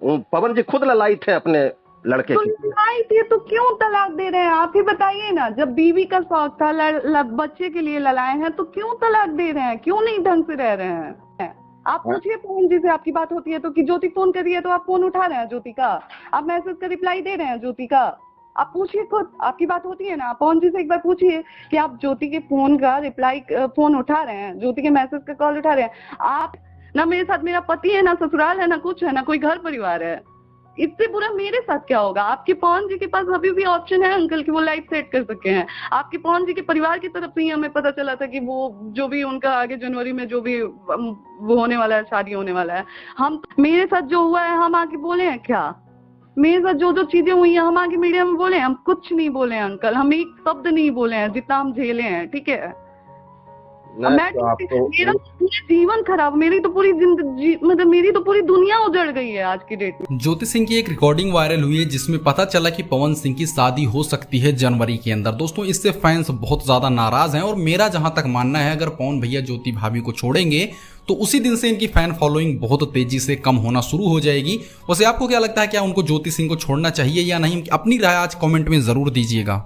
पवन जी खुद ललायत थे अपने लड़के तो की। लड़ाई थी तो क्यों तलाक दे रहे हैं? आप ही बताइए ना, जब बीवी का शौक था, बच्चे के लिए लड़ाए हैं, तो क्यों तलाक दे रहे हैं? क्यों नहीं ढंग से रह रहे हैं? आप हाँ, पूछिए पवन जी से, आपकी बात होती है तो, कि ज्योति फोन कर रही है तो आप फोन उठा रहे हैं ज्योति का, आप मैसेज का रिप्लाई दे रहे हैं ज्योति का। आप पूछिए खुद, आपकी बात होती है ना, आप पवन जी से एक बार पूछिए कि आप ज्योति के फोन का रिप्लाई, फोन उठा रहे हैं, ज्योति के मैसेज का कॉल उठा रहे हैं। आप ना, मेरे साथ मेरा पति है, ना ससुराल है, ना कुछ है, ना कोई घर परिवार है। इससे बुरा मेरे साथ क्या होगा? आपके पवन जी के पास अभी भी ऑप्शन है अंकल, कि वो लाइफ सेट कर सके हैं। आपके पवन जी के परिवार की तरफ से ही हमें पता चला था कि वो जो भी उनका आगे जनवरी में जो भी वो होने वाला है, शादी होने वाला है। हम, मेरे साथ जो हुआ है हम आके बोले हैं क्या? मेरे साथ जो जो चीजें हुई हैं हम आगे मीडिया में बोले हैं? हम कुछ नहीं बोले हैं अंकल, हम एक शब्द नहीं बोले हैं, जितना हम झेले हैं, ठीक है। नहीं मैं तो आपको मेरा पूरा जीवन खराब, मेरी तो पूरी जिंदगी, मतलब मेरी तो पूरी दुनिया उजड़ गई है आज की डेट में। ज्योति सिंह की एक रिकॉर्डिंग वायरल हुई है जिसमें पता चला कि पवन सिंह की शादी हो सकती है जनवरी के अंदर। दोस्तों इससे फैंस बहुत ज्यादा नाराज हैं और मेरा जहां तक मानना है अगर पवन भैया ज्योति भाभी को छोड़ेंगे तो उसी दिन से इनकी फैन फॉलोइंग बहुत तेजी से कम होना शुरू हो जाएगी। वैसे आपको क्या लगता है, क्या उनको ज्योति सिंह को छोड़ना चाहिए या नहीं? अपनी राय आज कमेंट में जरूर दीजिएगा।